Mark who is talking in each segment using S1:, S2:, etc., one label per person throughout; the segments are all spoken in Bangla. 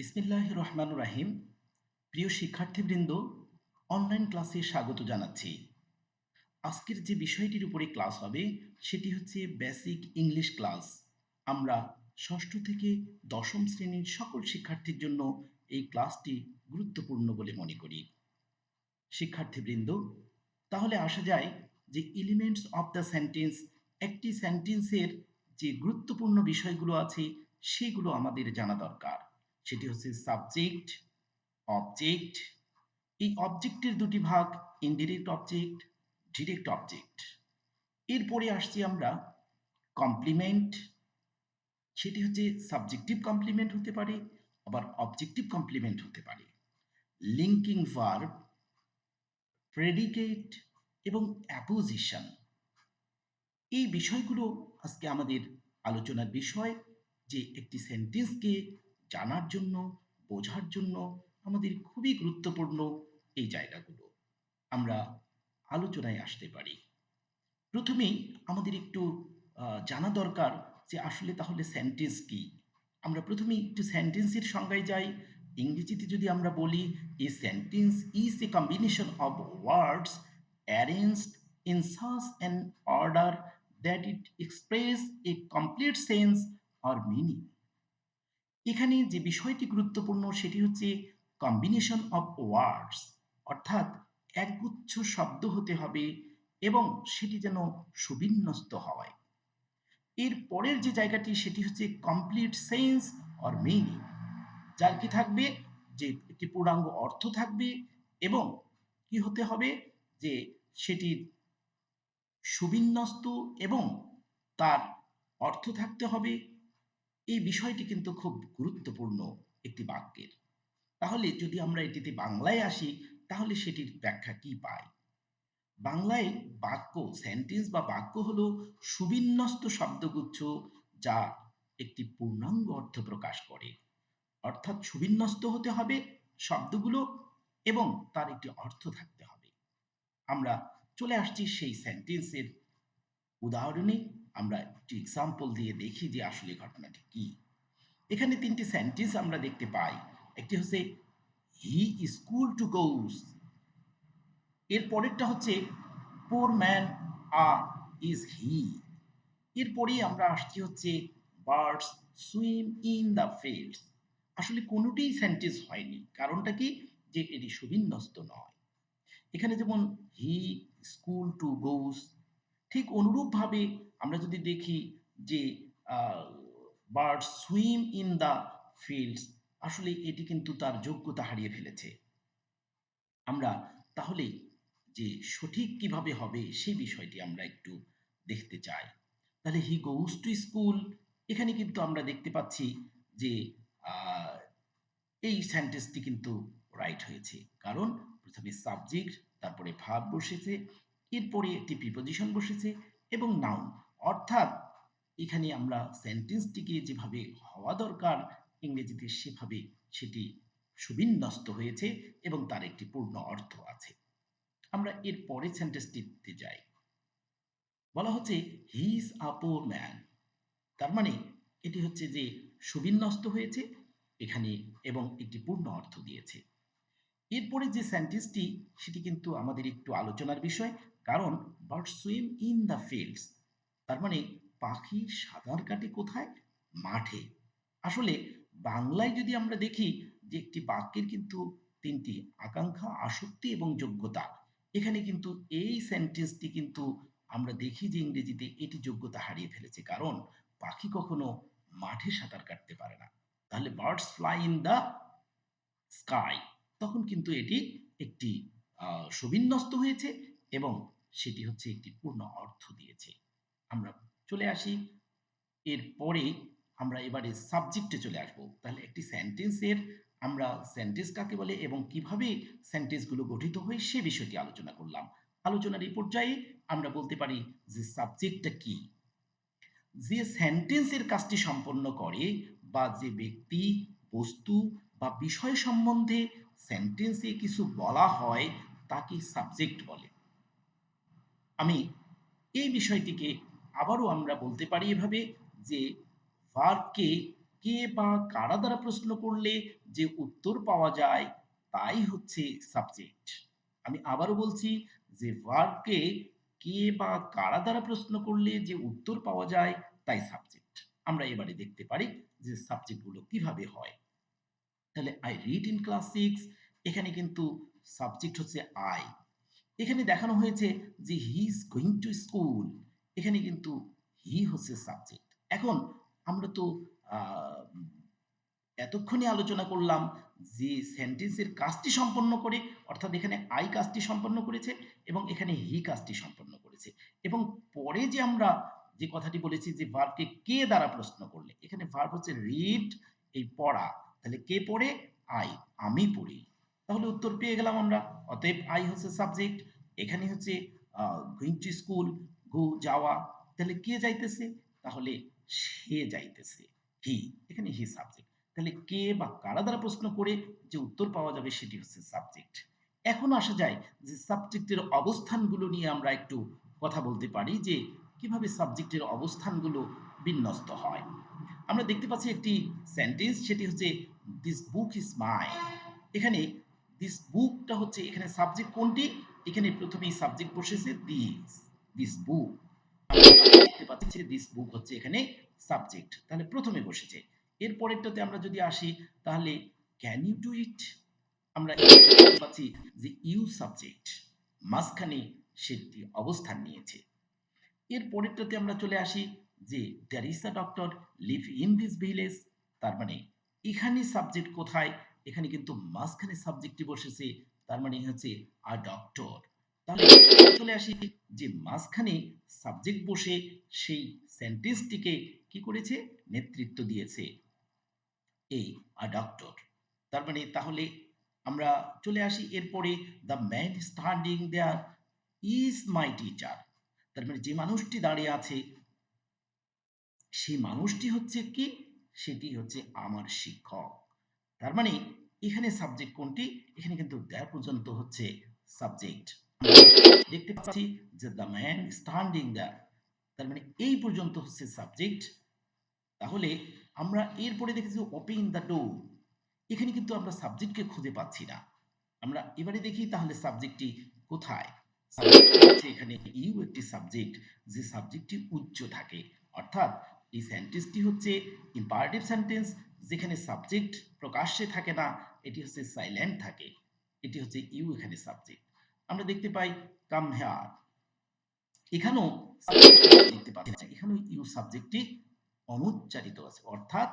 S1: বিসমিল্লাহির রহমানির রাহিম। প্রিয় শিক্ষার্থীবৃন্দ, অনলাইন ক্লাসে স্বাগত জানাচ্ছি। আজকের যে বিষয়টির উপরে ক্লাস হবে সেটি হচ্ছে বেসিক ইংলিশ ক্লাস। আমরা ষষ্ঠ থেকে দশম শ্রেণীর সকল শিক্ষার্থীর জন্য এই ক্লাসটি গুরুত্বপূর্ণ বলে মনে করি। শিক্ষার্থীবৃন্দ, তাহলে আসা যায় যে এলিমেন্টস অফ দ্য সেন্টেন্স, একটি সেন্টেন্সের যে গুরুত্বপূর্ণ বিষয়গুলো আছে সেগুলো আমাদের জানা দরকার। সেটি হচ্ছে সাবজেক্ট, অবজেক্ট। এই অবজেক্টের দুটি ভাগ, ইনডিরেক্ট অবজেক্ট, ডিরেক্ট অবজেক্ট। এরপরে আসছি আমরা কমপ্লিমেন্ট। সেটি হচ্ছে সাবজেক্টিভ কমপ্লিমেন্ট হতে পারে, আবার অবজেক্টিভ কমপ্লিমেন্ট হতে পারে। লিঙ্কিং ভার্ব, প্রেডিকেট এবং অ্যাপোজিশন। এই বিষয়গুলো আজকে আমাদের আলোচনার বিষয়, যে একটি সেন্টেন্সকে জানার জন্য, বোঝার জন্য আমাদের খুবই গুরুত্বপূর্ণ এই জায়গাগুলো। আমরা আলোচনায় আসতে পারি। প্রথমেই আমাদের একটু জানা দরকার যে আসলে তাহলে সেন্টেন্স কি। আমরা প্রথমেই একটু সেন্টেন্সের সংজ্ঞায় যাই। ইংরেজিতে যদি আমরা বলি, a sentence is a combination of words arranged in such an order that it express A complete sense or meaning. এখানে যে বিষয়টি গুরুত্বপূর্ণ সেটি হচ্ছে কম্বিনেশন অফ ওয়ার্ডস, অর্থাৎ একগুচ্ছ শব্দ হতে হবে এবং সেটি যেন সুবিন্যস্ত হয়। এর পরের যে জায়গাটি সেটি হচ্ছে কমপ্লিট সেন্স অর মিনিং, যার কি থাকবে, যে একটি পূর্ণাঙ্গ অর্থ থাকবে এবং কি হতে হবে, যে সেটির সুবিন্যস্ত এবং তার অর্থ থাকতে হবে। এই বিষয়টি কিন্তু খুব গুরুত্বপূর্ণ একটি বাক্যের। তাহলে যদি আমরা এটিতে বাংলায় আসি, তাহলে সেটির ব্যাখ্যা কি পাই? বাংলায় বাক্য, সেন্টেন্স বা বাক্য হলো সুবিন্যস্ত শব্দগুচ্ছ যা একটি পূর্ণাঙ্গ অর্থ প্রকাশ করে। অর্থাৎ সুবিন্যস্ত হতে হবে শব্দগুলো এবং তার একটি অর্থ থাকতে হবে। আমরা চলে আসছি সেই সেন্টেন্সের উদাহরণে। আমরা একটি এক্সাম্পল দিয়ে দেখি যে আসলে ঘটনাটি কি। এখানে তিনটি সেন্টেন্স আমরা দেখতে পাই। একটি হচ্ছে হি স্কুল টু গোস, এর পরেরটা হচ্ছে পোর ম্যান ইজ হি। এরপরেই আমরা আসছি হচ্ছে birds swim in the fields. আসলে কোনোটিই সেন্টেন্স হয়নি, কারণটা কি, যে এটি সুবিন্যস্ত নয়। এখানে যেমন হি স্কুল টু গোস, ঠিক অনুরূপভাবে আমরা যদি দেখি যে bird swim in the fields, আসলে এটি কিন্তু তার যোগ্যতা হারিয়ে ফেলেছে। আমরা তাহলে যে সঠিক কিভাবে হবে সেই বিষয়টি আমরা একটু দেখতে চাই। তাহলে হি গোস টু স্কুল, এখানে কিন্তু আমরা দেখতে পাচ্ছি যে আহ, এই সেন্টেন্সটি কিন্তু রাইট হয়েছে, কারণ প্রথমে সাবজেক্ট, তারপরে ভার্ব বসেছে, এরপরে একটি প্রিপোজিশন বসেছে এবং নাউন। অর্থাৎ এখানে আমরা সেন্টেন্সটিকে যেভাবে হওয়া দরকার ইংরেজিতে সেভাবে সেটি সুবিন্যস্ত হয়েছে এবং তার একটি পূর্ণ অর্থ আছে। আমরা এর পরের সেন্টেন্সটিতে যাই। বলা হচ্ছে he is a poor man, তার মানে এটি হচ্ছে যে সুবিন্যস্ত হয়েছে এখানে এবং একটি পূর্ণ অর্থ দিয়েছে। এরপরে যে সেন্টেন্সটি সেটি কিন্তু আমাদের একটু আলোচনার বিষয়, কারণ bird swim in the fields, তার মানে পাখি সাঁতার কাটে কোথায়? মাঠে। আসলে বাংলায় যদি আমরা দেখি যে একটি বাক্যের কিন্তু তিনটি আকাঙ্ক্ষা, আসক্তি এবং যোগ্যতা। এখানে কিন্তু এই সেন্টেন্সটি কিন্তু আমরা দেখি যে ইংরেজিতে এটি যোগ্যতা হারিয়ে ফেলেছে, কারণ পাখি কখনো মাঠে সাঁতার কাটতে পারে না। তাহলে birds fly in the sky, তখন কিন্তু এটি একটি সুবিন্যস্ত হয়েছে এবং সেটি হচ্ছে একটি পূর্ণ অর্থ দিয়েছে। আমরা চলে আসি এরপরে, আমরা এবারে সাবজেক্টে চলে আসব। তাহলে একটি সেন্টেন্সের আমরা সেন্টেন্স কাকে বলে এবং কিভাবে সেন্টেন্সগুলো গঠিত হয় সে বিষয়টি আলোচনা করলাম। আলোচনার এই পর্যায়ে আমরা বলতে পারি যে সাবজেক্টটা কি। যে সেন্টেন্সের কাজটি সম্পন্ন করে বা যে ব্যক্তি, বস্তু বা বিষয় সম্বন্ধে সেন্টেন্সে কিছু বলা হয় তাকে সাবজেক্ট বলে। আমি এই বিষয়টিকে আবারও আমরা বলতে পারি এভাবে যে ভার্বকে কে বা কারা দ্বারা প্রশ্ন করলে যে উত্তর পাওয়া যায় তাই হচ্ছে সাবজেক্ট। আমি আবারও বলছি যে ভার্বকে কে বা কারা দ্বারা প্রশ্ন করলে যে উত্তর পাওয়া যায় তাই সাবজেক্ট। আমরা এবারে দেখতে পারি যে সাবজেক্টগুলো কিভাবে হয়। তাহলে আই রিড ইন ক্লাস 6, এখানে কিন্তু সাবজেক্ট হচ্ছে আই। এখানে দেখানো হয়েছে যে he is going to school, এখানে কিন্তু হি হচ্ছে সাবজেক্ট। এখন আমরা তো আহ, এতক্ষণে আলোচনা করলাম যে সেন্টেন্সের কাজটি সম্পন্ন করে, অর্থাৎ এখানে আই কাজটি সম্পন্ন করেছে এবং এখানে হি কাজটি সম্পন্ন করেছে। এবং পরে যে আমরা যে কথাটি বলেছি যে ভার্বকে কে দ্বারা প্রশ্ন করলে, এখানে ভার্ব হচ্ছে রিড, এই পড়া। তাহলে কে পড়ে? আই, আমি পড়ি। তাহলে উত্তর পেয়ে গেলাম আমরা। অতএব আই হচ্ছে সাবজেক্ট। এখানে হচ্ছে গোয়িং টু স্কুল, গো যাওয়া। তাহলে কে যাইতেছে? তাহলে সে যাইতেছে, হি। এখানে হি সাবজেক্ট। তাহলে কে বা কারা দ্বারা প্রশ্ন করে যে উত্তর পাওয়া যাবে সেটি হচ্ছে সাবজেক্ট। এখন আসা যায় যে সাবজেক্টের অবস্থানগুলো নিয়ে আমরা একটু কথা বলতে পারি যে কিভাবে সাবজেক্টের অবস্থানগুলো বিন্যস্ত হয়। আমরা দেখতে পাচ্ছি একটি সেন্টেন্স, সেটি হচ্ছে দিস বুক ইজ মাইন। এখানে দিস বুকটা হচ্ছে, এখানে সাবজেক্ট কোনটি? এখানে প্রথমেই সাবজেক্ট বসেছে দিস, দিস বুক। দেখতে পাচ্ছি দিস বুক হচ্ছে এখানে সাবজেক্ট, তাহলে প্রথমে বসেছে। এর পরেরটাতে আমরা যদি আসি তাহলে ক্যান ইউ ডু ইট, আমরা দেখতে পাচ্ছি যে ইউ সাবজেক্ট, মাঝখানে সেটি অবস্থান নিয়েছে। এর পরেরটাতে আমরা চলে আসি যে there is a doctor live in this village, তার মানে এখানে সাবজেক্ট কোথায়? এখানে কিন্তু মাঝখানে সাবজেক্টটি বসেছে, তার মানে হচ্ছে আ ডক্টর। তাহলে চলে আসি যে মাঝখানে সাবজেক্ট বসে সেই সেন্টেন্সটিকে কি করেছে? নেতৃত্ব দিয়েছে এই আ ডক্টর। তার মানে তাহলে আমরা চলে আসি এরপরে the man standing there is my teacher. তার মানে যে মানুষটি দাঁড়িয়ে আছে সেই মানুষটি হচ্ছে কি? সেটি হচ্ছে আমার শিক্ষক। তার মানে এখানে সাবজেক্ট কোনটি? এখানে কিন্তু দেয়ার পর্যন্ত হচ্ছে সাবজেক্ট। দেখতে পাচ্ছি যে দ্য ম্যান স্ট্যান্ডিং দেয়ার, তার মানে এই পর্যন্ত হচ্ছে সাবজেক্ট। তাহলে আমরা এরপরে দেখেছি ওপেন দ্য ডোর, এখানে কিন্তু আমরা সাবজেক্টকে খুঁজে পাচ্ছি না। আমরা এবারে দেখি তাহলে সাবজেক্টটি কোথায়। সাবজেক্ট হচ্ছে এখানে ইউ একটি সাবজেক্ট, যে সাবজেক্টটি উচ্চ থাকে, অর্থাৎ এই সেন্টেন্সটি হচ্ছে ইম্পারেটিভ সেন্টেন্স, যেখানে সাবজেক্ট প্রকাশ্যে থাকে না, এটি হচ্ছে সাইলেন্ট থাকে। এটি হচ্ছে ইউ এখানে সাবজেক্ট। আমরা দেখতে পাই কাম হেয়ার, এখানেও দেখতে পাচ্ছি এখানেও ইউ সাবজেক্টটি অনুচ্চারিত আছে, অর্থাৎ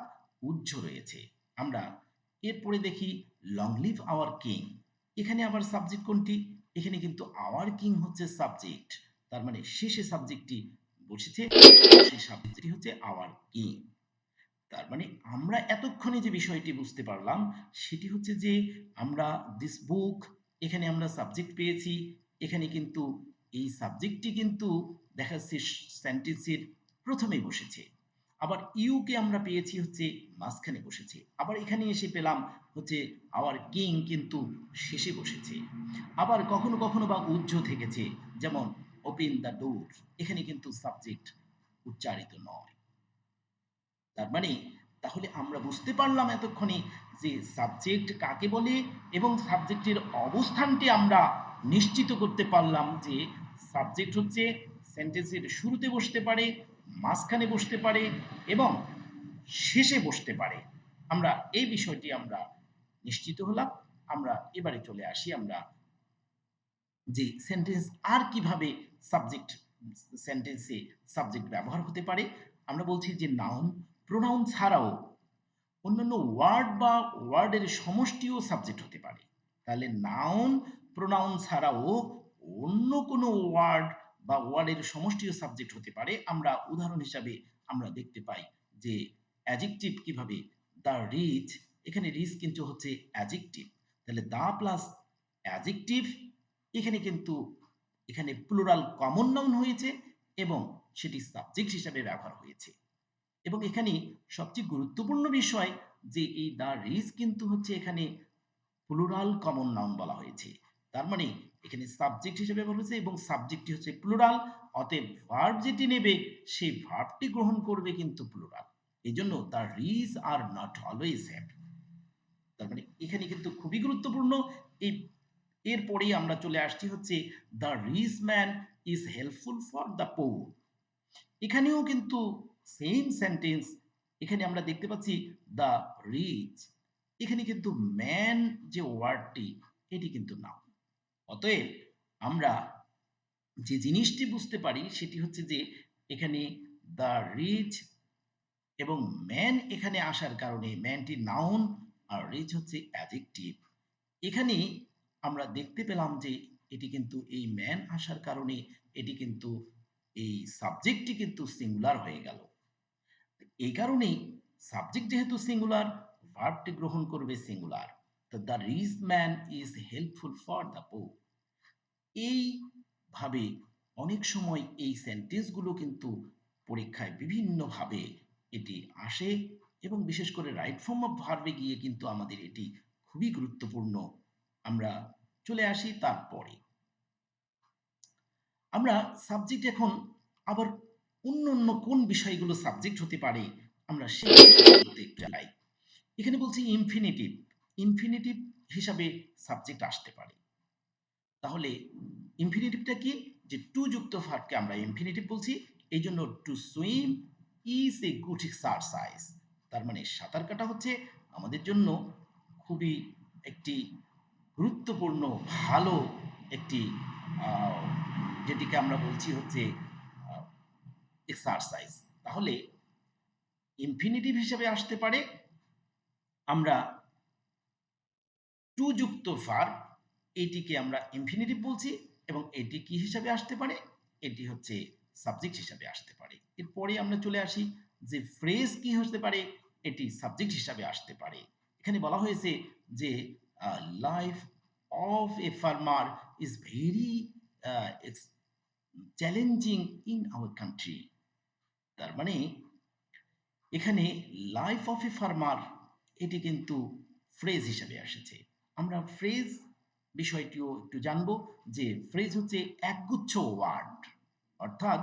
S1: উজ্জ রয়েছে। আমরা এরপরে দেখি লং লিভ আওয়ার কিং, এখানে আবার সাবজেক্ট কোনটি? এখানে কিন্তু আওয়ার কিং হচ্ছে সাবজেক্ট, তার মানে শেষে সাবজেক্টটি বসেছে, সেই সাবজেক্টটি হচ্ছে আওয়ার কিং। তার মানে আমরা এতক্ষণে যে বিষয়টি বুঝতে পারলাম সেটি হচ্ছে যে আমরা দিস বুক, এখানে আমরা সাবজেক্ট পেয়েছি। এখানে কিন্তু এই সাবজেক্টটি কিন্তু দেখা যাচ্ছে সেন্টেন্সের প্রথমে বসেছে। আবার ইউকে আমরা পেয়েছি হচ্ছে মাঝখানে বসেছে। আবার এখানে এসে পেলাম হচ্ছে আওয়ার কিং কিন্তু শেষে বসেছে। আবার কখনো কখনো বা উজ্জ থেকেছে, যেমন ওপেন দ্য ডোর, এখানে কিন্তু সাবজেক্ট উচ্চারিত নয়। তার মানে তাহলে আমরা বুঝতে পারলাম এতক্ষণে যে সাবজেক্ট কাকে বলে এবং সাবজেক্টের অবস্থানটি আমরা নিশ্চিত করতে পারলাম যে সাবজেক্ট হচ্ছে সেন্টেন্সের শুরুতে বসতে পারে, মাঝখানে বসতে পারে এবং শেষে বসতে পারে। আমরা এই বিষয়টি আমরা নিশ্চিত হলাম। আমরা এবারে চলে আসি আমরা যে সেন্টেন্স আর কিভাবে সাবজেক্ট, সেন্টেন্সে সাবজেক্ট ব্যবহার হতে পারে। আমরা বলছি যে নাউন প্রোনাউন ছাড়াও অন্যান্য ওয়ার্ড বা ওয়ার্ডের সমষ্টিও সাবজেক্ট হতে পারে। তাহলে নাউন প্রোনাউন ছাড়াও অন্য কোনো ওয়ার্ড বা ওয়ার্ডের সমষ্টিও সাবজেক্ট হতে পারে। আমরা উদাহরণ হিসাবে আমরা দেখতে পাই যে অ্যাডজেক্টিভ কিভাবে, দ্য রিচ, এখানে রিচ কিন্তু হচ্ছে অ্যাডজেক্টিভ। তাহলে দা প্লাস অ্যাডজেক্টিভ, এখানে কিন্তু এখানে প্লুরাল কমন নাউন হয়েছে এবং সেটি সাবজেক্ট হিসাবে ব্যবহার হয়েছে। এবং এখানে সবচেয়ে গুরুত্বপূর্ণ বিষয় যে এই দ্য রিচ কিন্তু হচ্ছে এখানে প্লুরাল কমন নাউন বলা হয়েছে। তার মানে এখানে সাবজেক্ট হিসেবে ব্যবহার হয়েছে এবং সাবজেক্টটি হচ্ছে প্লুরাল, অতএব ভার্ব যেটি নেবে সেই ভার্বটি গ্রহণ করবে কিন্তু প্লুরাল। এই জন্য the rich are not always happy. তার মানে এখানে কিন্তু খুবই গুরুত্বপূর্ণ। এই এরপরেই আমরা চলে আসছি হচ্ছে the rich man is helpful for the poor. এখানেও কিন্তু সেম সেন্টেন্স। এখানে আমরা দেখতে পাচ্ছি দ্য রিচ, এখানে কিন্তু ম্যান যে ওয়ার্ডটি এটি কিন্তু নাউন। অতএব আমরা যে জিনিসটি বুঝতে পারি সেটি হচ্ছে যে এখানে দ্য রিচ এবং ম্যান এখানে আসার কারণে ম্যানটি নাউন আর রিচ হচ্ছে অ্যাডজেক্টিভ। এখানে আমরা দেখতে পেলাম যে এটি কিন্তু এই ম্যান আসার কারণে এটি কিন্তু এই সাবজেক্টটি কিন্তু সিঙ্গুলার হয়ে গেল। এই কারণেই সাবজেক্ট যেহেতু সিঙ্গুলার, ভার্বটি গ্রহণ করবে সিঙ্গুলার। তো the rich man is helpful for the poor. এইভাবে অনেক সময় এই সেন্টেন্সগুলো কিন্তু পরীক্ষায় বিভিন্নভাবে এটি আসে এবং বিশেষ করে রাইট ফর্ম অফ ভার্বে গিয়ে কিন্তু আমাদের এটি খুবই গুরুত্বপূর্ণ। আমরা চলে আসি তারপরে। আমরা সাবজেক্ট এখন আবার অন্য কোন বিষয়গুলো সাবজেক্ট হতে পারে আমরা সেই বিষয়গুলোতে যাই। এখানে বলছি ইনফিনিটিভ। ইনফিনিটিভ হিসাবে সাবজেক্ট আসতে পারে। তাহলে ইনফিনিটিভটা কি? যে টু যুক্ত ভার্বকে আমরা ইনফিনিটিভ বলছি। এই জন্য to swim is a good exercise. তার মানে সাঁতার কাটা হচ্ছে আমাদের জন্য খুবই একটি গুরুত্বপূর্ণ ভালো একটি আহ, যেটিকে আমরা বলছি হচ্ছে এক্সারসাইজ। তাহলে ইনফিনিটিভ হিসেবে আসতে পারে আমরা টু যুক্ত ভার্ব, এটিকে আমরা ইনফিনিটিভ বলছি এবং এটি কি হিসাবে আসতে পারে? এটি হচ্ছে সাবজেক্ট হিসাবে আসতে পারে। এরপরে আমরা চলে আসি যে ফ্রেজ কি হতে পারে? এটি সাবজেক্ট হিসাবে আসতে পারে। এখানে বলা হয়েছে যে life of a farmer is very challenging in our country. তার মানে এখানে লাইফ অফ এ ফার্মার এটি কিন্তু ফ্রেজ হিসেবে এসেছে। আমরা ফ্রেজ বিষয়টিও একটু জানবো যে ফ্রেজ হচ্ছে একগুচ্ছ ওয়ার্ড, অর্থাৎ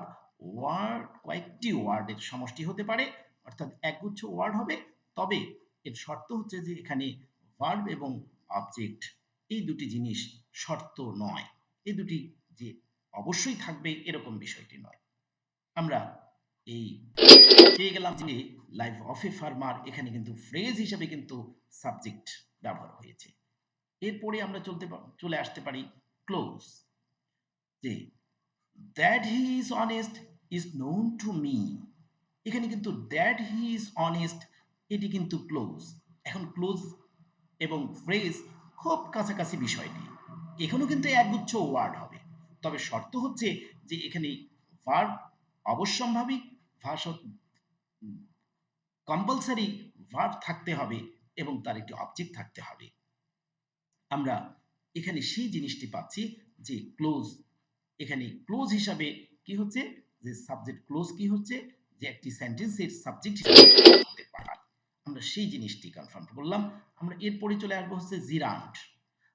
S1: ওয়ার্ড কয়েকটি ওয়ার্ডের সমষ্টি হতে পারে, অর্থাৎ একগুচ্ছ ওয়ার্ড হবে। তবে এর শর্ত হচ্ছে যে এখানে ভার্ব এবং অবজেক্ট এই দুটি জিনিস শর্ত নয়। এই দুটি যে অবশ্যই থাকবে এরকম বিষয়টি নয়। আমরা এই পেয়ে গেলাম যে লাইফ অফ এ ফার্মার এখানে কিন্তু ফ্রেজ হিসেবে কিন্তু সাবজেক্ট ব্যবহার হয়েছে। এরপরে আমরা চলে আসতে পারি ক্লোজ। যে that he is honest is known to me. এখানে কিন্তু দ্যাট হি ইজ অনেস্ট এটি কিন্তু ক্লোজ। এখন ক্লোজ এবং ফ্রেজ খুব কাছাকাছি বিষয়টি। এখানেও কিন্তু একগুচ্ছ ওয়ার্ড হবে, তবে শর্ত হচ্ছে যে এখানে ভার্ব অবশ্যম্ভাবী, ভাষা কম্পালসারি ভার্ব থাকতে হবে এবং তার একটি অবজেক্ট থাকতে হবে। আমরা এখানে সেই জিনিসটি পাচ্ছি যে ক্লোজ। এখানে ক্লোজ হিসাবে কি হচ্ছে যে সাবজেক্ট ক্লোজ কি হচ্ছে যে একটি সেন্টেন্সের সাবজেক্ট হিসাবে হতে পারে। আমরা সেই জিনিসটি কনফার্ম করলাম। আমরা এরপরে চলে আসবো হচ্ছে জিরান্ট।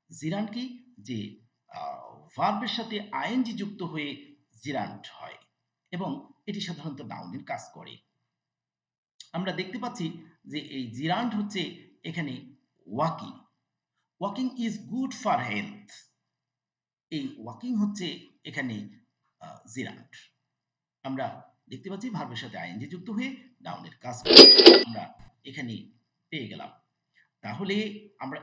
S1: জিরান্ট কি? যে ভার্বের সাথে আইএনজি যুক্ত হয়ে জিরান্ট হয় এবং এটি সাধারণত নাউনের কাজ করে। আমরা দেখতে পাচ্ছি যে এই জিরান্ট হচ্ছে এখানে walking. Walking is good for health. এই ওয়াকিং হচ্ছে এখানে জিরান্ট। আমরা দেখতে পাচ্ছি ভার্বের সাথে আইএনজি যুক্ত হয়ে নাউনের কাজ করে। আমরা এখানে পেয়ে গেলাম। তাহলে আমরা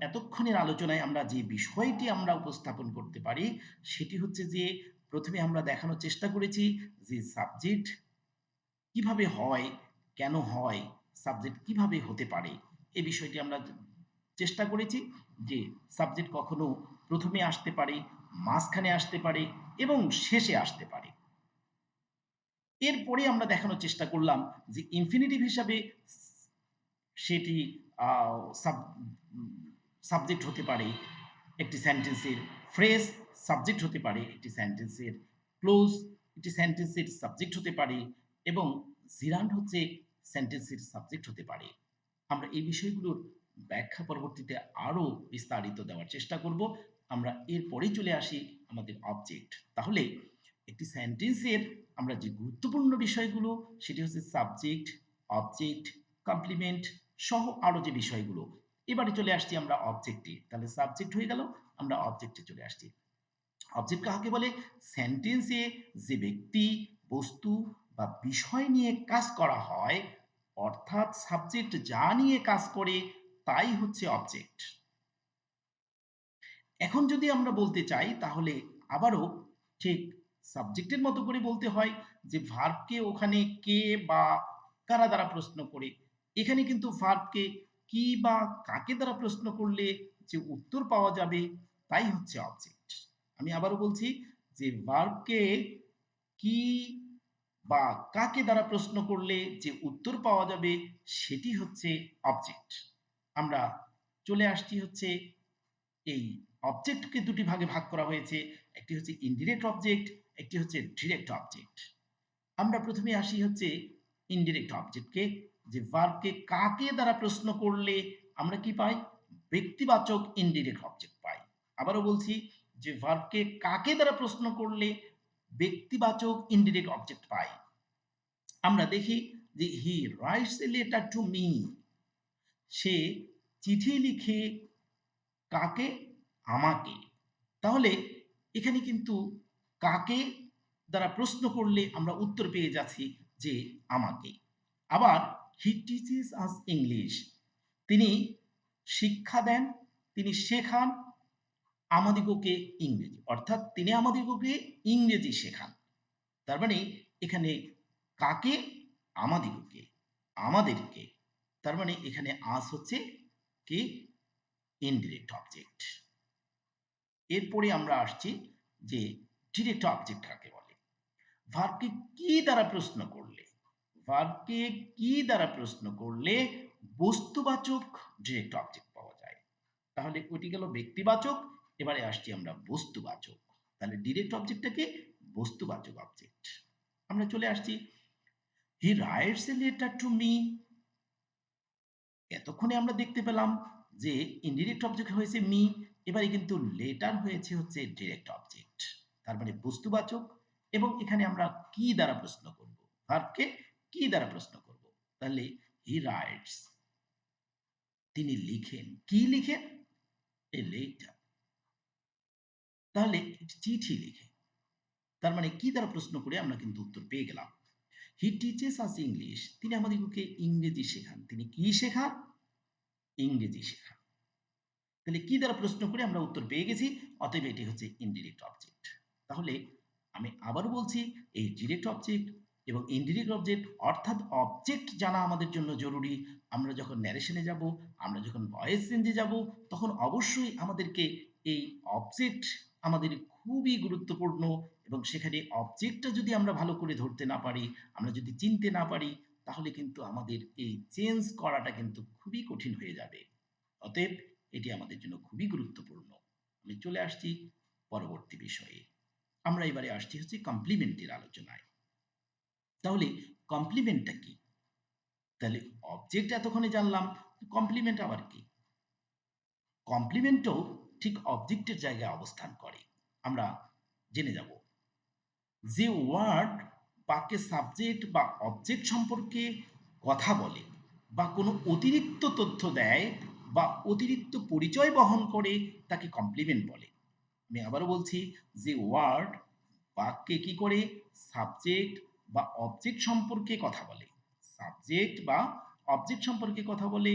S1: এতক্ষণের আলোচনায় আমরা যে বিষয়টি আমরা উপস্থাপন করতে পারি সেটি হচ্ছে যে প্রথমে আমরা দেখানোর চেষ্টা করেছি যে সাবজেক্ট কিভাবে হয়, কেন হয়, সাবজেক্ট কিভাবে হতে পারে, এই বিষয়টি আমরা চেষ্টা করেছি যে সাবজেক্ট কখনো প্রথমে আসতে পারে, মাঝখানে আসতে পারে এবং শেষে আসতে পারে। এরপরে আমরা দেখানোর চেষ্টা করলাম যে ইনফিনিটিভ হিসাবে সেটি সাবজেক্ট হতে পারে একটি সেন্টেন্সের, ফ্রেজ সাবজেক্ট হতে পারে একটি সেন্টেন্সের, ক্লোজ একটি সেন্টেন্সের সাবজেক্ট হতে পারে এবং জিরান্ড হচ্ছে সেন্টেন্সের সাবজেক্ট হতে পারে। আমরা এই বিষয়গুলোর ব্যাখ্যা পরবর্তীতে আরো বিস্তারিত দেওয়ার চেষ্টা করব। আমরা এরপরেই চলে আসি আমাদের অবজেক্ট। তাহলে একটি সেন্টেন্সের আমরা যে গুরুত্বপূর্ণ বিষয়গুলো সেটি হচ্ছে সাবজেক্ট, অবজেক্ট, কমপ্লিমেন্ট সহ আরো যে বিষয়গুলো। এবারে চলে আসছি আমরা অবজেক্টে। তাহলে সাবজেক্ট হয়ে গেল, আমরা অবজেক্টে চলে আসছি। অবজেক্ট কাকে বলে? সেন্টেন্সে যে ব্যক্তি, বস্তু বা বিষয় নিয়ে কাজ করা হয়, অর্থাৎ সাবজেক্ট যা নিয়ে কাজ করে তাই হচ্ছে অবজেক্ট। এখন যদি আমরা বলতে চাই তাহলে আবারও ঠিক সাবজেক্টের মতো করে বলতে হয় যে ভার্বকে ওখানে কে বা কারা দ্বারা প্রশ্ন করে। এখানে কিন্তু ভার্বকে কি বা কাকে দ্বারা প্রশ্ন করলে যে উত্তর পাওয়া যাবে তাই হচ্ছে অবজেক্ট। আমি আবারও বলছি যে ভার্বকে কি বা কাকে দ্বারা প্রশ্ন করলে যে উত্তর পাওয়া যাবে সেটি হচ্ছে অবজেক্ট। আমরা চলে আসছি হচ্ছে এই অবজেক্টকে দুটি ভাগে ভাগ করা হয়েছে। একটি হচ্ছে ইনডিরেক্ট অবজেক্ট, একটি হচ্ছে ডিরেক্ট অবজেক্ট। আমরা প্রথমে আসি হচ্ছে ইনডিরেক্ট অবজেক্টকে, যে ভার্বকে কাকে দ্বারা প্রশ্ন করলে আমরা কি পাই? ব্যক্তিবাচক ইনডিরেক্ট অবজেক্ট পাই। আবারও বলছি যে ভার্বকে কাকে দ্বারা প্রশ্ন করলে ব্যক্তিবাচক ইনডিরেক্ট অবজেক্ট পাই। আমরা দেখি যে he writes a letter to me, সে চিঠি লিখে কাকে? আমাকে। তাহলে এখানে কিন্তু কাকে দ্বারা প্রশ্ন করলে আমরা উত্তর পেয়ে যাচ্ছি যে আমাকে। আবার হি টিচেস আস ইংলিশ, তিনি শিক্ষা দেন, তিনি শেখান আমাদিগকে ইংরেজি, অর্থাৎ তিনি আমাদিগকে ইংরেজি শেখান। তার মানে এখানে কাকে? আমাদিগকে, আমাদেরকে। তার মানে এখানে আস হচ্ছে কি? Indirect object. এরপরে আমরা আসছি যে ডিরেক্ট অবজেক্ট কাকে বলে। ভার্বকে কি দ্বারা প্রশ্ন করলে, ভার্বকে কি দ্বারা প্রশ্ন করলে বস্তুবাচক ডিরেক্ট অবজেক্ট পাওয়া যায়। তাহলে ওইটি গেল ব্যক্তিবাচক, এবারে আসছি আমরা বস্তুবাচক। তাহলে ডিরেক্ট অবজেক্টটা কি? বস্তুবাচক অবজেক্ট। আমরা চলে আসছি হি writes a letter to me. এতক্ষণে আমরা দেখতে পেলাম যে ইনডিরেক্ট অবজেক্ট হয়েছে মি, এবারে কিন্তু লেটার হয়েছে হচ্ছে ডিরেক্ট অবজেক্ট। তার মানে বস্তুবাচক। এবং এখানে আমরা কি দ্বারা প্রশ্ন করব? ভার্বকে কি দ্বারা প্রশ্ন করব? তাহলে হি রাইটস, তিনি লিখেন। কি লিখেন? A letter. তাহলে চিঠি লিখে। তার মানে কি দ্বারা প্রশ্ন করে আমরা কিন্তু উত্তর পেয়ে গেলাম। হি টিচেস আস ইংলিশ, তিনি আমাদেরকে ইংরেজি শেখান। তিনি কি শেখান? ইংরেজি শেখান। তাহলে কি দ্বারা প্রশ্ন করে আমরা উত্তর পেয়ে গেছি, অতএব এটি হচ্ছে ইনডিরেক্ট অবজেক্ট। তাহলে আমি আবারও বলছি, এই ডিরেক্ট অবজেক্ট এবং ইনডিরেক্ট অবজেক্ট অর্থাৎ অবজেক্ট জানা আমাদের জন্য জরুরি। আমরা যখন ন্যারেশনে যাব, আমরা যখন ভয়েস চেঞ্জে যাব, তখন অবশ্যই আমাদেরকে এই অবজেক্ট আমাদের খুবই গুরুত্বপূর্ণ। এবং সেখানে অবজেক্টটা যদি আমরা ভালো করে ধরতে না পারি, আমরা যদি চিনতে না পারি, তাহলে কিন্তু আমাদের এই চেঞ্জ করাটা কিন্তু খুবই কঠিন হয়ে যাবে। অতএব এটি আমাদের জন্য খুবই গুরুত্বপূর্ণ। আমি চলে আসছি পরবর্তী বিষয়ে। আমরা এবারে আসছি হচ্ছে কমপ্লিমেন্টের আলোচনায়। তাহলে কমপ্লিমেন্টটা কি? তাহলে অবজেক্ট এতক্ষণে জানলাম, কমপ্লিমেন্ট আবার কি? কমপ্লিমেন্টও ঠিক অবজেক্টের জায়গায় অবস্থান করে, আমরা জেনে যাব। যে ওয়ার্ড বাক্যে সাবজেক্ট বা অবজেক্ট সম্পর্কে কথা বলে বা কোনো অতিরিক্ত তথ্য দেয় বা অতিরিক্ত পরিচয় বহন করে তাকে কমপ্লিমেন্ট বলে। আমি আবারও বলছি, যে ওয়ার্ড বাক্যে কি করে সাবজেক্ট বা অবজেক্ট সম্পর্কে কথা বলে, সাবজেক্ট বা অবজেক্ট সম্পর্কে কথা বলে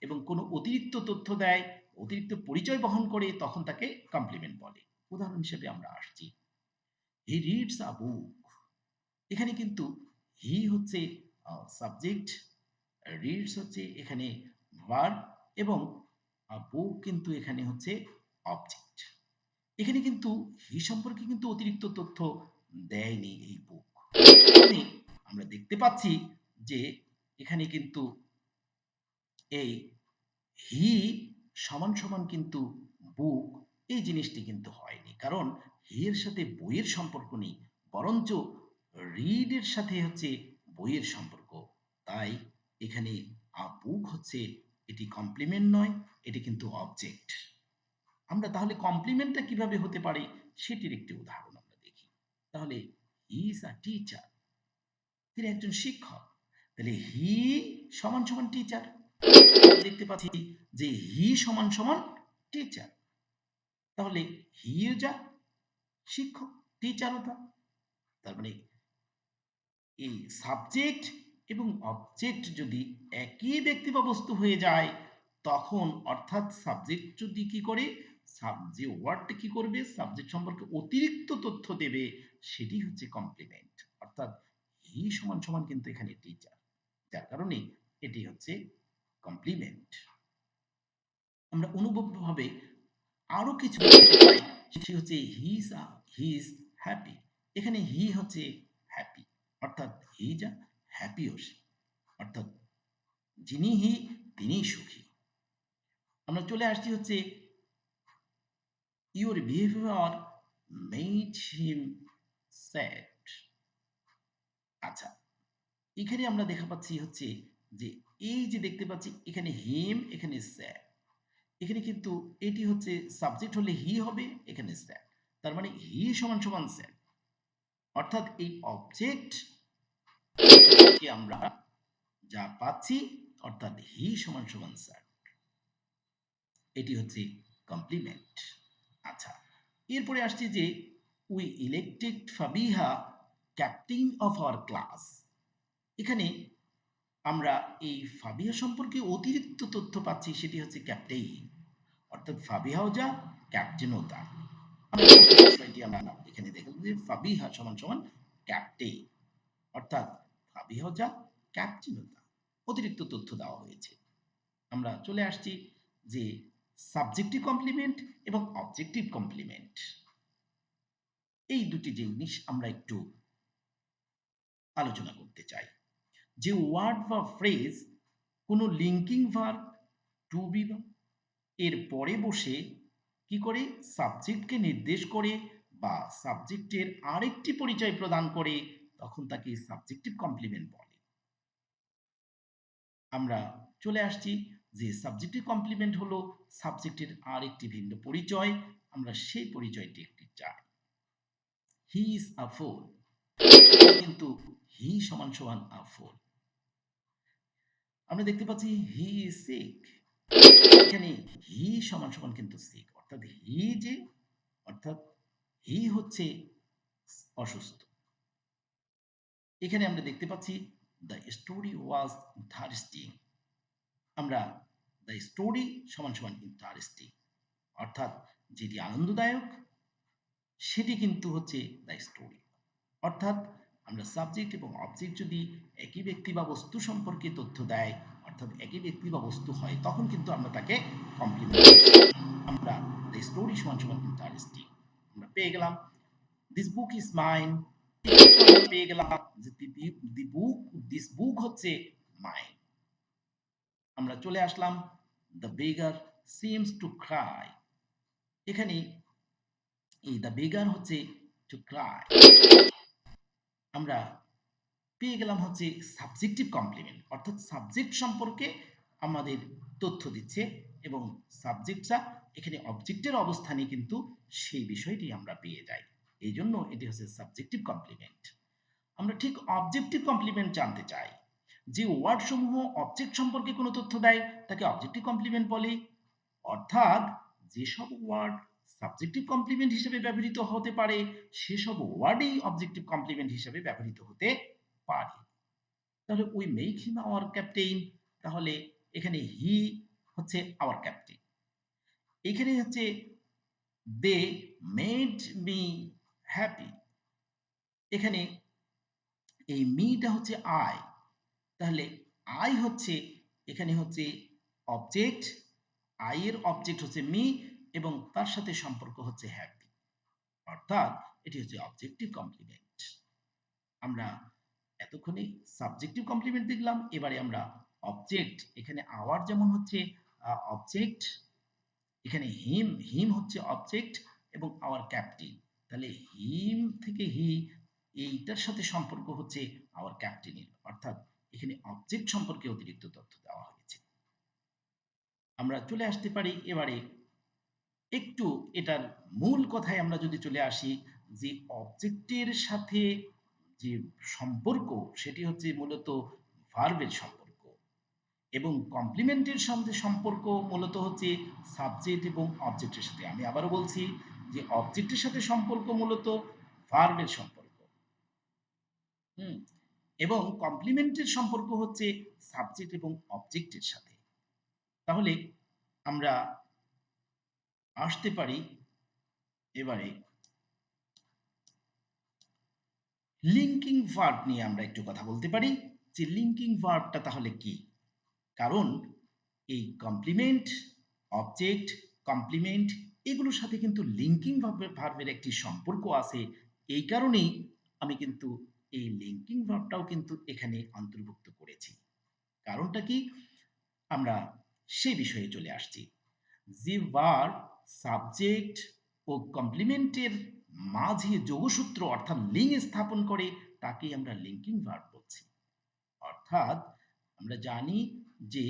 S1: এবং কোনো অতিরিক্ত তথ্য দেয়, অতিরিক্ত পরিচয় বহন করে, তখন তাকে কমপ্লিমেন্ট বলে। উদাহরণ হিসেবে আমরা আসছি, হি রিডস আ বুক। এখানে কিন্তু হি হচ্ছে সাবজেক্ট, রিডস হচ্ছে এখানে ভার্ব এবং বুক কিন্তু এখানে হচ্ছে অবজেক্ট। এখানে কিন্তু হি সম্পর্কে কিন্তু অতিরিক্ত তথ্য দেয়নি এই বুক। এখানে আমরা দেখতে পাচ্ছি যে এখানে কিন্তু এই হি সমান সমান কিন্তু বুক, এই জিনিসটি কিন্তু হয়নি, কারণ হি এর সাথে বইয়ের সম্পর্ক নেই, বরঞ্চ রিড এর সাথে হচ্ছে বইয়ের সম্পর্ক। তাই এখানে আ বুক হচ্ছে, এটি কমপ্লিমেন্ট নয়, এটি কিন্তু অবজেক্ট। আমরা তাহলে কমপ্লিমেন্টটা কিভাবে হতে পারে সেটির একটি উদাহরণ আমরা দেখি। তাহলে হি ইজ আ টিচার, তিনি একজন শিক্ষক। তাহলে হি সমান সমান টিচার, দেখতে পাচ্ছি যে হি সমান সমান টিচার, তাহলে হি যা শিক্ষক, টিচারও তা। তার মানে এই সাবজেক্ট এবং অবজেক্ট যদি একই ব্যক্তি বা বস্তু হয়ে যায়, তখন অর্থাৎ সাবজেক্ট যদি কি করে, যে ওয়ার্ডটা কি করবে, সাবজেক্ট সম্পর্কে অতিরিক্ত তথ্য দেবে, সেটি হচ্ছে কমপ্লিমেন্ট। অর্থাৎ হি সমান সমান কিন্তু এখানে টিচার, যার কারণে এটি হচ্ছে কমপ্লিমেন্ট। আমরা অনুভবভাবে আরো কিছু দেখতে পাই, সেটি হচ্ছে হি ইজ হ্যাপি। এখানে হি হচ্ছে হ্যাপি, অর্থাৎ হি যা হ্যাপিও সে, অর্থাৎ যিনি হি তিনিই সুখী। আমরা চলে আসছি হচ্ছে your behaviour made him sad. আচ্ছা, এখানে আমরা দেখা পাচ্ছি হচ্ছে যে এই যে দেখতে পাচ্ছি এখানে হিম, এখানে স্যাড, এখানে কিন্তু এটি হচ্ছে সাবজেক্ট হলে হি হবে, এখানে স্যাড, তার মানে হি সমান সমান স্যাড, অর্থাৎ এই অবজেক্ট কে আমরা যা পাচ্ছি, অর্থাৎ হি সমান সমান স্যাড, এটি হচ্ছে কমপ্লিমেন্ট। আচ্ছা, এরপরে আসছে যে we elected Fabiha captain of our class. এখানে আমরা এই ফাবিহা সম্পর্কে অতিরিক্ত তথ্য পাচ্ছি, সেটি হচ্ছে ক্যাপ্টেইন, অর্থাৎ ফাবিহাও যা ক্যাপ্টেনও তা। বিষয়টি আমরা এখানে দেখলাম যে ফাবিহা সমান সমান ক্যাপ্টেইন, অর্থাৎ ফাবিহাও যা ক্যাপ্টেনও তা, অতিরিক্ত তথ্য দেওয়া হয়েছে। আমরা চলে আসছি যে সাবজেক্টিভ কমপ্লিমেন্ট এবং অবজেক্টিভ কমপ্লিমেন্ট, এই দুটি জিনিস আমরা একটু আলোচনা করতে চাই। যে ওয়ার্ড বা ফ্রেজ কোনো লিঙ্কিং ভার্ব টু বি এর পরে বসে কি করে সাবজেক্টকে নির্দেশ করে বা সাবজেক্টের আরেকটি পরিচয় প্রদান করে, তখন তাকে সাবজেক্টিভ কমপ্লিমেন্ট বলে। আমরা চলে আসছি যে সাবজেক্টিভ কমপ্লিমেন্ট হলো সাবজেক্টের আরেকটি ভিন্ন পরিচয়, আমরা সেই পরিচয়টি একটি চাই। হি ইজ আ ফুল, কিন্তু হি সমান সমান আ ফুল। আমরা দেখতে পাচ্ছি হি ইজ সিক, এখানে হি সমান সমান কিন্তু সিক, অর্থাৎ হি যে, অর্থাৎ হি হচ্ছে অসুস্থ। এখানে আমরা দেখতে পাচ্ছি দ্য স্টোরি ওয়াজ ইন্টারেস্টিং, আমরা দ্য স্টোরি সমান সমান ইন্টারেস্টিং, অর্থাৎ যেটি আনন্দদায়ক সেটি কিন্তু হচ্ছে দ্য স্টোরি। অর্থাৎ আমরা সাবজেক্ট এবং অবজেক্ট যদি একই ব্যক্তি বা বস্তু সম্পর্কে তথ্য দেয়, অর্থাৎ একই ব্যক্তি বা বস্তু হয়, তখন কিন্তু আমরা তাকে কমপ্লিমেন্ট করছি। আমরা দ্য স্টোরি সমান সমান ইন্টারেস্টিং আমরা পেয়ে গেলাম। দিস বুক ইজ মাইন, আমরা পেয়ে গেলাম যে দিস বুক হচ্ছে মাইন। আমরা চলে আসলাম the beggar seems to cry, এখানে এই দ্য বেগার হচ্ছে টু ক্রাই, আমরা পেয়ে গেলাম হচ্ছে সাবজেক্টিভ কমপ্লিমেন্ট, অর্থাৎ সাবজেক্ট সম্পর্কে আমাদের তথ্য দিচ্ছে এবং সাবজেক্টটা এখানে অবজেক্টের অবস্থানে কিন্তু সেই বিষয়টি আমরা পেয়ে যাই, এই জন্য এটি হচ্ছে সাবজেক্টিভ কমপ্লিমেন্ট। আমরা ঠিক অবজেক্টিভ কমপ্লিমেন্ট জানতে চাই, যে ওয়ার্ড সমূহ অবজেক্ট সম্পর্কে কোনো তথ্য দেয় তাকে অবজেক্টিভ কমপ্লিমেন্ট বলে, অর্থাৎ যেসব ওয়ার্ড সাবজেক্টিভ কমপ্লিমেন্ট হিসেবে ব্যবহৃত হতে পারে সেসব ওয়ার্ডই অবজেক্টিভ কমপ্লিমেন্ট হিসেবে ব্যবহৃত হতে পারে। তাহলে we make him our captain, তাহলে এখানে হি হচ্ছে আওয়ার ক্যাপ্টেইন, এখানে হচ্ছে দে মেড মি হ্যাপি, এখানে এই মিটা হচ্ছে আই, তাহলে আই হচ্ছে এখানে হচ্ছে অবজেক্ট, আই এর অবজেক্ট হচ্ছে মি এবং তার সাথে সম্পর্ক হচ্ছে হ্যাপি, অর্থাৎ এটি হচ্ছে অবজেক্টিভ কমপ্লিমেন্ট। আমরা এতক্ষণে সাবজেক্টিভ কমপ্লিমেন্ট দেখলাম, এবারে আমরা অবজেক্ট, এখানে আওয়ার যেমন হচ্ছে অবজেক্ট, এখানে হিম, হিম হচ্ছে অবজেক্ট এবং আওয়ার ক্যাপ্টেন, তাহলে হিম থেকে হি এইটার সাথে সম্পর্ক হচ্ছে আওয়ার ক্যাপ্টেনের, অর্থাৎ এখানে অবজেক্ট সম্পর্কে অতিরিক্ত তথ্য দেওয়া হয়েছে। আমরা চলে আসতে পারি এবারে একটু এটার মূল কথায় আমরা যদি চলে আসি, যে অবজেক্টের সাথে যে সম্পর্ক সেটি হচ্ছে মূলত ভার্বের সম্পর্ক, এবং কমপ্লিমেন্টের সঙ্গে সম্পর্ক মূলত হচ্ছে সাবজেক্ট এবং অবজেক্টের সাথে। আমি আবারও বলছি যে অবজেক্টের সাথে সম্পর্ক মূলত ভার্বের সম্পর্ক। হুম, এবং কমপ্লিমেন্টের সম্পর্ক হচ্ছে সাবজেক্ট এবং অবজেক্টের সাথে। তাহলে আমরা আসতে পারি এবারে লিঙ্কিং ভার্ব নিয়ে। আমরা একটু কথা বলতে পারি যে লিঙ্কিং ভার্বটা তাহলে কি। কারণ এই কমপ্লিমেন্ট, অবজেক্ট, কমপ্লিমেন্ট এগুলোর সাথে কিন্তু লিঙ্কিং ভার্বের একটি সম্পর্ক আছে। এই কারণেই আমি কিন্তু এই লিঙ্কিং ভার্বটাও কিন্তু এখানে অন্তর্ভুক্ত করেছি। কারণটা কি, আমরা সেই বিষয়ে চলে আসছি। যে ভার্ব সাবজেক্ট ও কমপ্লিমেন্টের মাঝে যোগসূত্র অর্থাৎ লিঙ্ক স্থাপন করে তাকেই আমরা লিঙ্কিং ভার্ব বলছি। অর্থাৎ আমরা জানি যে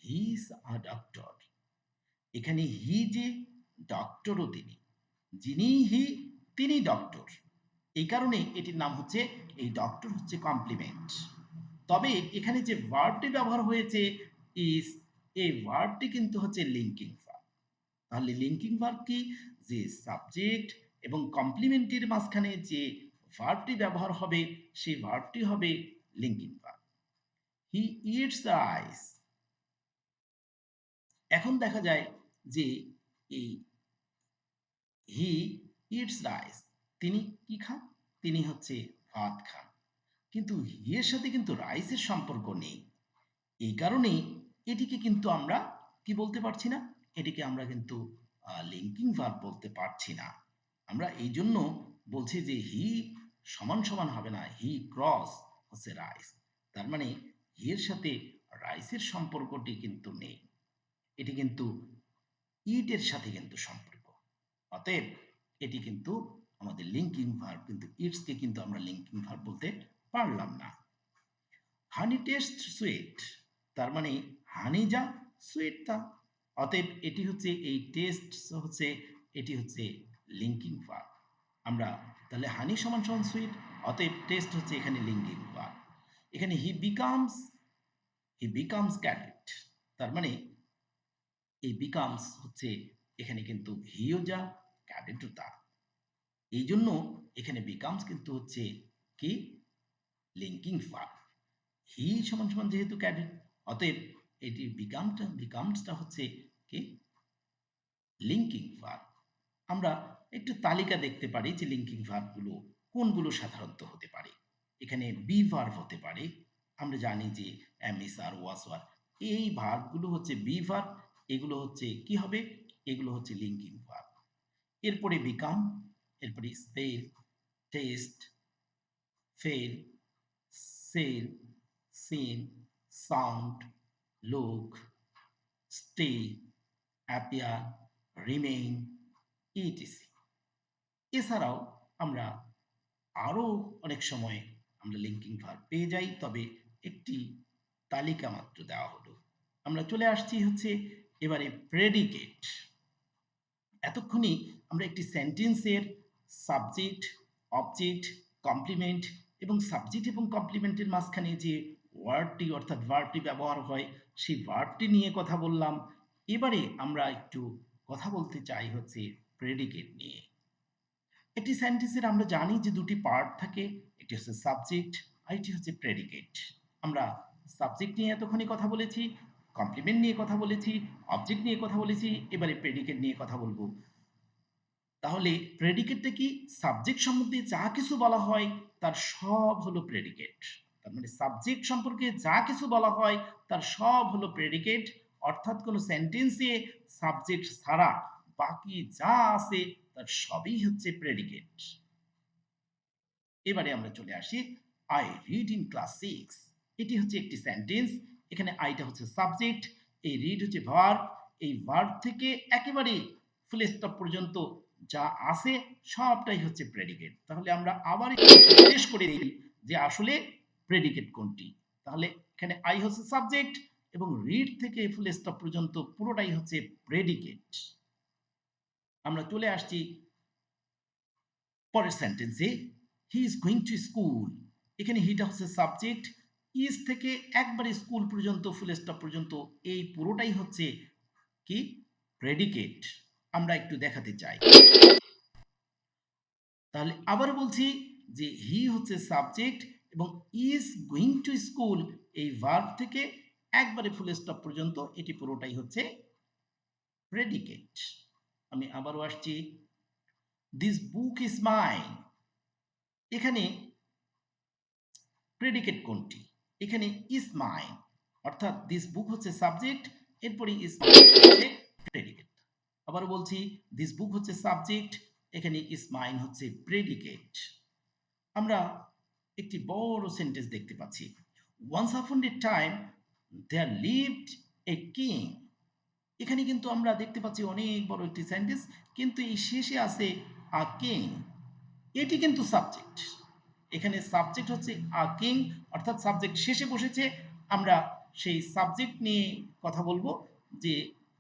S1: হি ইজ আ ডক্টর, এখানে হি যে ডক্টরও তিনি, যিনি হি তিনি ডক্টর, এই কারণে এটির নাম হচ্ছে, এই ডক্টর হচ্ছে কমপ্লিমেন্ট। তবে এখানে যে ভার্বটি ব্যবহার হয়েছে ইজ, এই ভার্বটি কিন্তু হচ্ছে লিঙ্কিং ভার্ব। তাহলে লিঙ্কিং ভার্ব কি, যে সাবজেক্ট এবং কমপ্লিমেন্টের মাঝখানে যে ভার্বটি ব্যবহার হবে সেই ভার্বটি হবে linking verb. He eats the rice. এখন দেখা যায় যে এই হি ইটস রাইস, তিনি কি খান, তিনি হচ্ছে ভাত খান, কিন্তু হি এর সাথে কিন্তু রাইসের সম্পর্ক নেই। এই কারণে এটিকে কিন্তু আমরা কি বলতে পারছি না, এটিকে আমরা কিন্তু লিঙ্কিং ভার্ব বলতে পারছি না। আমরা এই জন্য বলছি যে হি সমান সমান হবে না, হি ক্রস হচ্ছে রাইস। তার মানে হি এর সাথে রাইসের সম্পর্কটি কিন্তু নেই, এটি কিন্তু ইটের সাথে কিন্তু সম্পর্ক। অতএব এটি কিন্তু আমাদের লিঙ্কিং ভার্ব, কিন্তু ইটসকে কিন্তু আমরা লিঙ্কিং ভার্ব বলতে পারলাম না। হানি টেস্ট সুইট, তার মানে হানি যা সুইট তা। অতএব এটি হচ্ছে এই টেস্ট হচ্ছে, এটি হচ্ছে লিঙ্কিং ভার্ব। আমরা তাহলে হানি সমান সমান সুইট, অতএব টেস্ট হচ্ছে এখানে লিঙ্কিং ভার্ব। এখানে হি বিকামস ক্যাডেট, তার মানে এই বিকামস হচ্ছে এখানে কিন্তু হিও যা ক্যাডেটও তা। এই জন্য এখানে বিকামস কিন্তু হচ্ছে কি লিঙ্কিং ভার্ব। হি সমান সমান যেহেতু ক্যাডেট, অতএব এটি বিকামসটা হচ্ছে কি লিঙ্কিং ভার্ব। আমরা একটু তালিকা দেখতে পারি যে লিঙ্কিং ভার্বগুলো কোনগুলো সাধারণত হতে পারে। এখানে বি ভার্ব হতে পারে, আমরা জানি যে am is are was were, এই ভার্বগুলো হচ্ছে বি ভার্ব, এগুলো হচ্ছে কি হবে, এগুলো হচ্ছে লিঙ্কিং ভার্ব। এরপরে বিকাম, এরপরে smell, taste, feel, sell, seem, sound, look, stay, appear, remain, etc. এছাড়াও আমরা আরও অনেক সময় আমরা লিঙ্কিং ভার্ব পেয়ে যাই, তবে একটি তালিকা মাত্র দেওয়া হলো। আমরা চলে আসছি হচ্ছে এবারে প্রেডিকেট। এতক্ষণে আমরা একটি সেন্টেন্সের সাবজেক্ট, অবজেক্ট, কমপ্লিমেন্ট এবং সাবজেক্ট এবং কমপ্লিমেন্টের মাঝখানে যে ওয়ার্ডটি অর্থাৎ ভার্বটি ব্যবহার হয় সেই ভার্বটি নিয়ে কথা বললাম। এবারে আমরা একটু কথা বলতে চাই হচ্ছে প্রেডিকেট নিয়ে। একটি সেন্টেন্সের আমরা জানি যে দুটি পার্ট থাকে, একটি হচ্ছে সাবজেক্ট আর একটি হচ্ছে প্রেডিকেট। আমরা সাবজেক্ট নিয়ে এতক্ষণে কথা বলেছি, কমপ্লিমেন্ট নিয়ে কথা বলেছি, অবজেক্ট নিয়ে কথা বলেছি, এবারে প্রেডিকেট নিয়ে কথা বলবো। তাহলে প্রেডিকেটটা কি, সাবজেক্ট সম্বন্ধে যা কিছু বলা হয় তার সব হলো প্রেডিকেট। তার মানে সাবজেক্ট সম্পর্কে যা কিছু বলা হয় তার সব হলো প্রেডিকেট, অর্থাৎ কোনো সেন্টেন্সে সাবজেক্ট ছাড়া বাকি যা আছে তার সবই হচ্ছে প্রেডিকেট। এবারে আমরা চলে আসি আই রিড ইন ক্লাস 6। এটি হচ্ছে একটি সেন্টেন্স, এখানে আইটা হচ্ছে সাবজেক্ট, এই রিড হচ্ছে ভার্ব, এই ভার্ব থেকে একেবারে ফুল স্টপ পর্যন্ত যা আছে সবটাই হচ্ছে প্রেডিকেট। তাহলে আমরা আবার একটু জিজ্ঞেস করে দিই যে আসলে প্রেডিকেট কোনটি। তাহলে এখানে আই হচ্ছে সাবজেক্ট এবং রিড থেকে ফুল স্টপ পর্যন্ত পুরোটাই হচ্ছে প্রেডিকেট। আমরা চলে আসছি পরের সেন্টেন্সে, he is going to school. এখানে হিটা হচ্ছে সাবজেক্ট, ইজ থেকে একবারে স্কুল পর্যন্ত ফুল স্টপ পর্যন্ত এই পুরোটাই হচ্ছে কি প্রেডিকেট। আমরা একটু দেখাতে চাই। তাহলে আবার বলছি যে হি হচ্ছে সাবজেক্ট এবং ইজ গোয়িং টু স্কুল এই ভার্ব থেকে একবারে ফুল স্টপ পর্যন্ত এটি পুরোটাই হচ্ছে প্রেডিকেট। আমি আবারও আসছি, দিস বুক ইজ মাইন। এখানে প্রেডিকেট কোনটি? এখানে ইজ মাইন, অর্থাৎ দিস বুক হচ্ছে সাবজেক্ট, এরপরে ইজ মাইন হচ্ছে প্রেডিকেট। আবার বলছি, দিস বুক হচ্ছে সাবজেক্ট, এখানে ইজ মাইন হচ্ছে প্রেডিকেট। আমরা একটি বড় সেন্টেন্স দেখতে পাচ্ছি, once upon a time there lived a king. এখানে কিন্তু আমরা দেখতে পাচ্ছি অনেক বড় একটি সেন্টেন্স, কিন্তু এই শেষে আছে আ কিং, এটি কিন্তু সাবজেক্ট। এখানে সাবজেক্ট হচ্ছে আ কিং, অর্থাৎ সাবজেক্ট শেষে বসেছে। আমরা সেই সাবজেক্ট নিয়ে কথা বলবো যে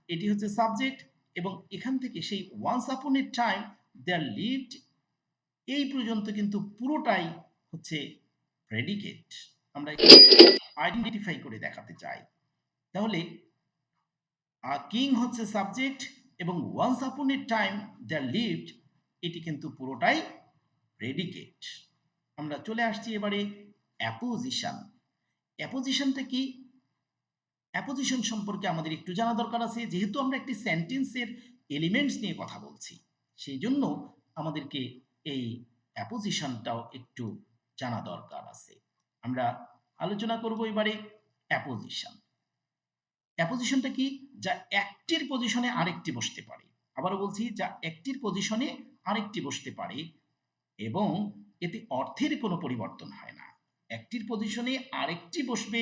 S1: এটি হচ্ছে সাবজেক্ট, এবং এখান থেকে সেই once upon a time there lived এই পর্যন্ত কিন্তু পুরোটাই হচ্ছে প্রেডিকেট। আমরা একটু আইডেন্টিফাই করে দেখাতে চাই। তাহলে আ কিং হচ্ছে সাবজেক্ট এবং once upon a time there lived এটি কিন্তু পুরোটাই প্রেডিকেট। আমরা চলে আসছি এবারে অ্যাপোজিশন। অ্যাপোজিশনটা কি? অ্যাপোজিশন সম্পর্কে আমাদের একটু জানা দরকার আছে, যেহেতু আমরা একটি সেন্টেন্সের এলিমেন্টস নিয়ে কথা বলছি, সেই জন্য আমাদেরকে এই অ্যাপোজিশনটাও একটু জানা দরকার আছে। আমরা আলোচনা করব এবারে অ্যাপোজিশন। অ্যাপোজিশনটা কি? যা একটির পজিশনে আরেকটি বসতে পারে। আবারও বলছি, যা একটির পজিশনে আরেকটি বসতে পারে এবং এতে অর্থের কোনো পরিবর্তন হয় না। একটির পজিশনে আরেকটি বসবে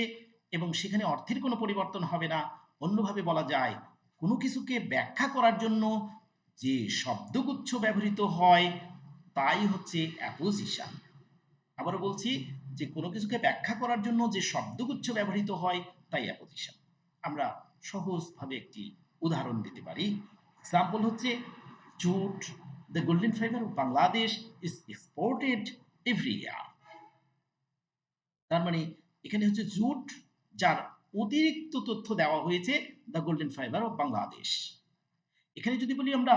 S1: এবং সেখানে অর্থের কোনো পরিবর্তন হবে না। অন্যভাবে বলা যায়, কোনো কিছুকে ব্যাখ্যা করার জন্য যে শব্দগুচ্ছ ব্যবহৃত হয় তাই হচ্ছে অ্যাপোজিশন। আবারও বলছি, যে কোনো কিছুকে ব্যাখ্যা করার জন্য যে শব্দগুচ্ছ ব্যবহৃত হয় তাই অ্যাপোজিশন। আমরা সহজভাবে একটি উদাহরণ দিতে পারি। এক্সাম্পল হচ্ছে, jute, the golden fibre of Bangladesh is exported every year. তার মানে এখানে হচ্ছে জুট, যার অতিরিক্ত তথ্য দেওয়া হয়েছে the golden fibre of Bangladesh. এখানে যদি বলি আমরা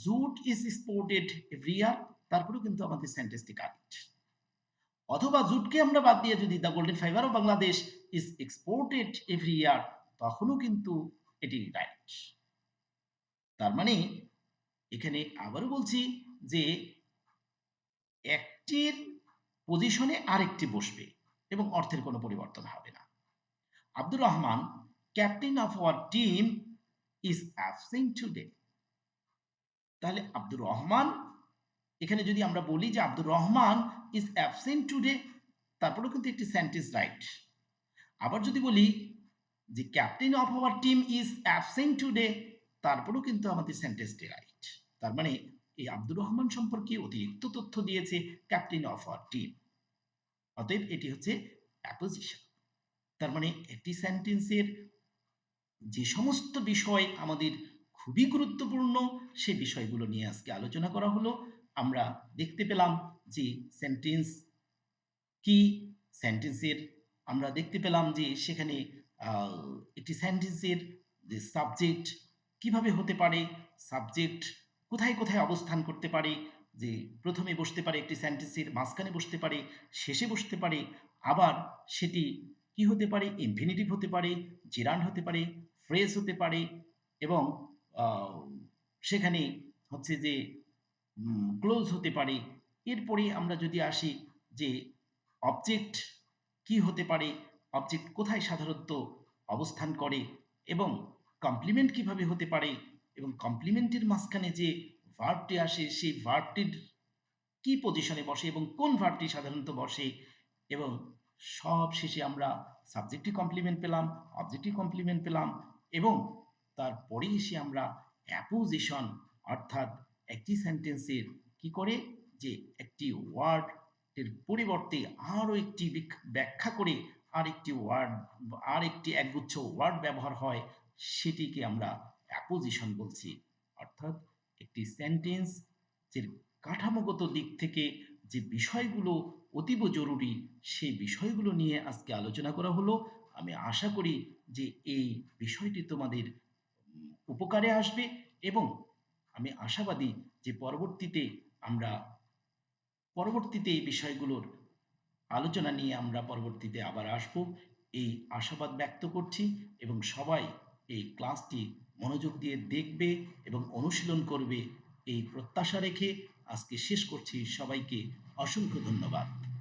S1: jute is exported every year, তারপরেও কিন্তু আমাদের সেন্টেন্সটি কারেক্ট। অথবা জুটকে আমরা বাদ দিয়ে যদি the golden fibre of Bangladesh is exported every year, তখনও কিন্তু এটি রাইট। তার মানে এখানে আবারও বলছি যে একটির পজিশনে আরেকটি বসবে এবং অর্থের কোনো পরিবর্তন হবে না। Abdur Rahman, captain of our team, is absent today. তাহলে আব্দুর রহমান, এখানে যদি আমরা বলি যে Abdur Rahman is absent today, তারপরেও কিন্তু একটি সেন্টেন্স রাইট। আবার যদি বলি যে captain of our team is absent today, তারপরেও কিন্তু আমাদের সেন্টেন্সটি রাইট। তার মানে এই আব্দুর রহমান সম্পর্কে অতিরিক্ত তথ্য দিয়েছে ক্যাপ্টেন অফ আওয়ার টিম, অতএব এটি হচ্ছে অ্যাপোজিশন। তার মানে একটি সেন্টেন্সের যে সমস্ত বিষয় আমাদের খুবই গুরুত্বপূর্ণ সেই বিষয়গুলো নিয়ে আজকে আলোচনা করা হলো। আমরা দেখতে পেলাম যে সেন্টেন্স কি, সেন্টেন্সের আমরা দেখতে পেলাম যে সেখানে একটি সেন্টেন্সের যে সাবজেক্ট কিভাবে হতে পারে, সাবজেক্ট কোথায় কোথায় অবস্থান করতে পারে, যে প্রথমে বসতে পারে একটি সেন্টেন্সের, মাঝখানে বসতে পারে, শেষে বসতে পারে, আবার সেটি কি হতে পারে, ইনফিনিটিভ হতে পারে, জেরান্ড হতে পারে, ফ্রেজ হতে পারে, এবং আহ, সেখানে হচ্ছে যে ক্লোজ হতে পারে। এরপরে আমরা যদি আসি যে অবজেক্ট কি হতে পারে, অবজেক্ট কোথায় সাধারণত অবস্থান করে, এবং কমপ্লিমেন্ট কিভাবে হতে পারে, এবং কমপ্লিমেন্টের মাঝখানে যে ভার্বটি আসে সেই ভার্বটির কি পজিশনে বসে এবং কোন ভার্বটি সাধারণত বসে, এবং সব শেষে আমরা সাবজেক্টিভ কমপ্লিমেন্ট পেলাম, অবজেক্টিভ কমপ্লিমেন্ট পেলাম, এবং তারপরে এসে আমরা অ্যাপোজিশন, অর্থাৎ একটি সেন্টেন্সের কি করে যে একটি ওয়ার্ড এর পরিবর্তে আরও একটি ব্যাখ্যা করে আরেকটি ওয়ার্ড, আরেকটি একগুচ্ছ ওয়ার্ড ব্যবহার হয়, সেটিকে আমরা অ্যাপোজিশন বলছি। অর্থাৎ একটি সেন্টেন্স যে কাঠামোগত দিক থেকে যে বিষয়গুলো অতীব জরুরি সেই বিষয়গুলো নিয়ে আজকে আলোচনা করা হলো। আমি আশা করি যে এই বিষয়টি তোমাদের উপকারে আসবে এবং আমি আশাবাদী যে আমরা পরবর্তীতে এই বিষয়গুলোর আলোচনা নিয়ে আমরা পরবর্তীতে আবার আসব। এই আশাবাদ ব্যক্ত করছি এবং সবাই এই ক্লাসটি মনোযোগ দিয়ে দেখবে এবং অনুশীলন করবে এই প্রত্যাশা রেখে আজকে শেষ করছি। সবাইকে অসংখ্য ধন্যবাদ।